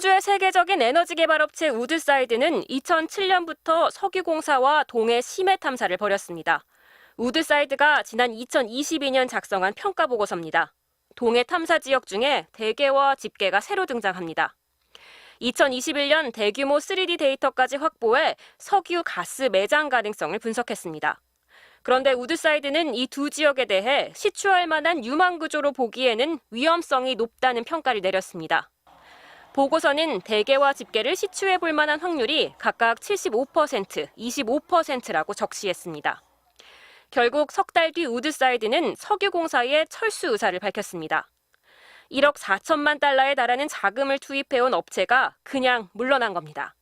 호주의 세계적인 에너지 개발 업체 우드사이드는 2007년부터 석유공사와 동해 심해 탐사를 벌였습니다. 우드사이드가 지난 2022년 작성한 평가 보고서입니다. 동해 탐사 지역 중에 대게와 집게가 새로 등장합니다. 2021년 대규모 3D 데이터까지 확보해 석유 가스 매장 가능성을 분석했습니다. 그런데 우드사이드는 이 두 지역에 대해 시추할 만한 유망 구조로 보기에는 위험성이 높다는 평가를 내렸습니다. 보고서는 대게와 집게를 시추해 볼 만한 확률이 각각 75%, 25%라고 적시했습니다. 결국 석 달 뒤 우드사이드는 석유공사에 철수 의사를 밝혔습니다. 1억 4천만 달러에 달하는 자금을 투입해온 업체가 그냥 물러난 겁니다.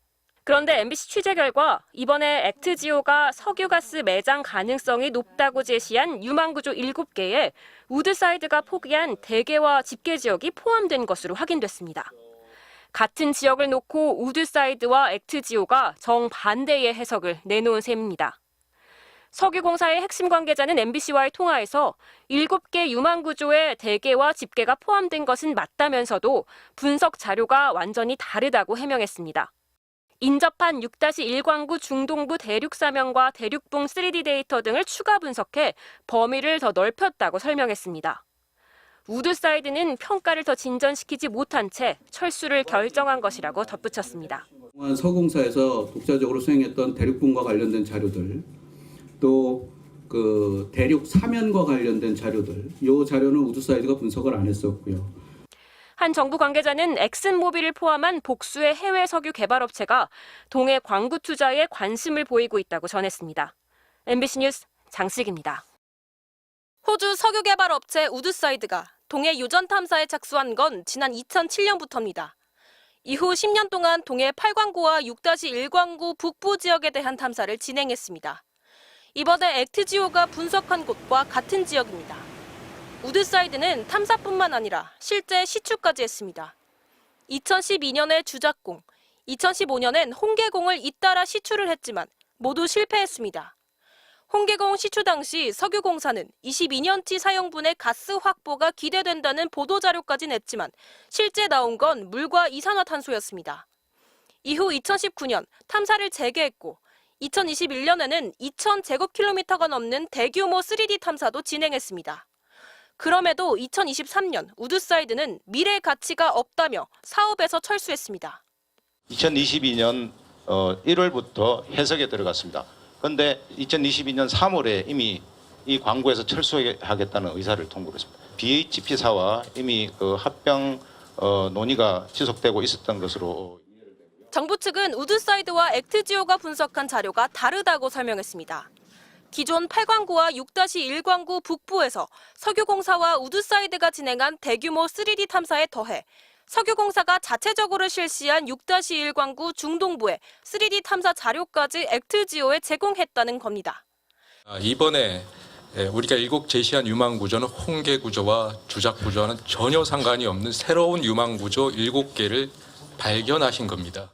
그런데 MBC 취재 결과 이번에 액트지오가 석유가스 매장 가능성이 높다고 제시한 유망구조 7개에 우드사이드가 포기한 대게와 집게 지역이 포함된 것으로 확인됐습니다. 같은 지역을 놓고 우드사이드와 액트지오가 정반대의 해석을 내놓은 셈입니다. 석유공사의 핵심 관계자는 MBC와의 통화에서 7개 유망구조에 대게와 집게가 포함된 것은 맞다면서도 분석 자료가 완전히 다르다고 해명했습니다. 인접한 6-1광구 중동부 대륙 사면과 대륙붕 3D 데이터 등을 추가 분석해 범위를 더 넓혔다고 설명했습니다. 우드사이드는 평가를 더 진전시키지 못한 채 철수를 결정한 것이라고 덧붙였습니다. 서공사에서 독자적으로 수행했던 대륙붕과 관련된 자료들, 또 그 대륙 사면과 관련된 자료들, 이 자료는 우드사이드가 분석을 안 했었고요. 한 정부 관계자는 엑슨모빌을 포함한 복수의 해외 석유 개발업체가 동해 광구 투자에 관심을 보이고 있다고 전했습니다. MBC 뉴스 장식입니다. 호주 석유 개발 업체 우드사이드가 동해 유전 탐사에 착수한 건 지난 2007년부터입니다. 이후 10년 동안 동해 8광구와 6-1광구 북부 지역에 대한 탐사를 진행했습니다. 이번에 액트지오가 분석한 곳과 같은 지역입니다. 우드사이드는 탐사뿐만 아니라 실제 시추까지 했습니다. 2012년에 주작공, 2015년엔 홍계공을 잇따라 시추를 했지만 모두 실패했습니다. 홍계공 시추 당시 석유공사는 22년치 사용분의 가스 확보가 기대된다는 보도자료까지 냈지만 실제 나온 건 물과 이산화탄소였습니다. 이후 2019년 탐사를 재개했고 2021년에는 2,000제곱킬로미터가 넘는 대규모 3D 탐사도 진행했습니다. 그럼에도 2023년 우드사이드는 미래 가치가 없다며 사업에서 철수했습니다. 2022년 1월부터 해석에 들어갔습니다. 그런데 2022년 3월에 이미 이 광구에서 철수하겠다는 의사를 통보했습니다. BHP사와 이미 그 합병 논의가 지속되고 있었던 것으로. 정부 측은 우드사이드와 액트지오가 분석한 자료가 다르다고 설명했습니다. 기존 8광구와 6-1광구 북부에서 석유공사와 우드사이드가 진행한 대규모 3D 탐사에 더해 석유공사가 자체적으로 실시한 6-1광구 중동부의 3D 탐사 자료까지 액트지오에 제공했다는 겁니다. 이번에 우리가 제시한 유망구조는 홍계구조와 주작구조와는 전혀 상관이 없는 새로운 유망구조 7개를 발견하신 겁니다.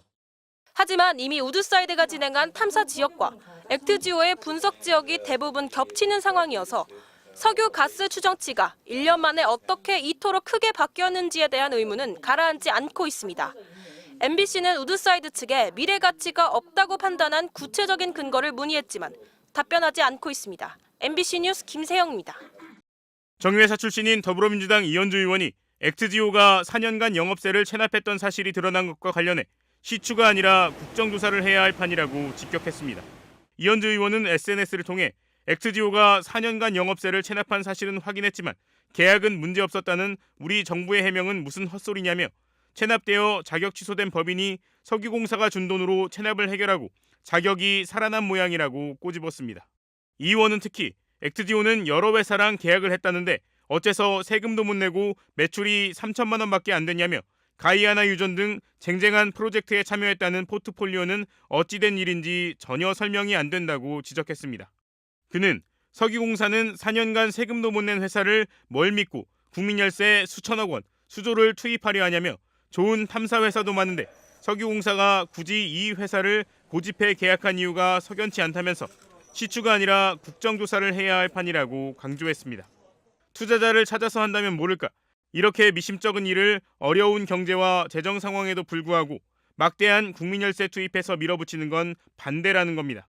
하지만 이미 우드사이드가 진행한 탐사 지역과 액트지오의 분석 지역이 대부분 겹치는 상황이어서 석유 가스 추정치가 1년 만에 어떻게 이토록 크게 바뀌었는지에 대한 의문은 가라앉지 않고 있습니다. MBC는 우드사이드 측에 미래 가치가 없다고 판단한 구체적인 근거를 문의했지만 답변하지 않고 있습니다. MBC 뉴스 김세영입니다. 정유회사 출신인 더불어민주당 이현주 의원이 액트지오가 4년간 영업세를 체납했던 사실이 드러난 것과 관련해 시추가 아니라 국정조사를 해야 할 판이라고 직격했습니다. 이현주 의원은 SNS를 통해 액트지오가 4년간 영업세를 체납한 사실은 확인했지만 계약은 문제없었다는 우리 정부의 해명은 무슨 헛소리냐며 체납되어 자격 취소된 법인이 석유공사가 준 돈으로 체납을 해결하고 자격이 살아난 모양이라고 꼬집었습니다. 이 의원은 특히 액트지오는 여러 회사랑 계약을 했다는데 어째서 세금도 못 내고 매출이 3천만 원밖에 안 됐냐며 가이아나 유전 등 쟁쟁한 프로젝트에 참여했다는 포트폴리오는 어찌된 일인지 전혀 설명이 안 된다고 지적했습니다. 그는 석유공사는 4년간 세금도 못 낸 회사를 뭘 믿고 국민열세 수천억 원 수조를 투입하려 하냐며 좋은 탐사회사도 많은데 석유공사가 굳이 이 회사를 고집해 계약한 이유가 석연치 않다면서 시추가 아니라 국정조사를 해야 할 판이라고 강조했습니다. 투자자를 찾아서 한다면 모를까 이렇게 미심쩍은 일을 어려운 경제와 재정 상황에도 불구하고 막대한 국민열세 투입해서 밀어붙이는 건 반대라는 겁니다.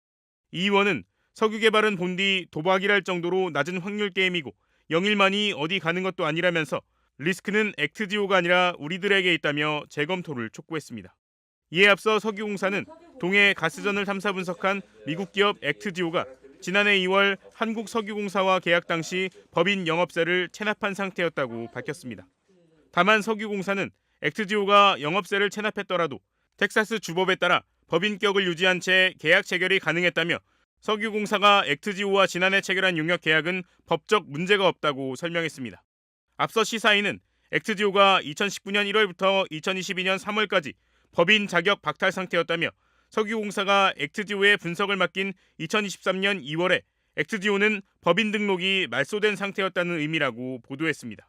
이 의원은 석유 개발은 본디 도박이랄 정도로 낮은 확률 게임이고 영일만이 어디 가는 것도 아니라면서 리스크는 액트지오가 아니라 우리들에게 있다며 재검토를 촉구했습니다. 이에 앞서 석유공사는 동해 가스전을 탐사 분석한 미국 기업 액트지오가 지난해 2월 한국석유공사와 계약 당시 법인 영업세를 체납한 상태였다고 밝혔습니다. 다만 석유공사는 액트지오가 영업세를 체납했더라도 텍사스 주법에 따라 법인격을 유지한 채 계약 체결이 가능했다며 석유공사가 액트지오와 지난해 체결한 용역 계약은 법적 문제가 없다고 설명했습니다. 앞서 시사인은 액트지오가 2019년 1월부터 2022년 3월까지 법인 자격 박탈 상태였다며 석유공사가 액트지오에 분석을 맡긴 2023년 2월에 액트지오는 법인 등록이 말소된 상태였다는 의미라고 보도했습니다.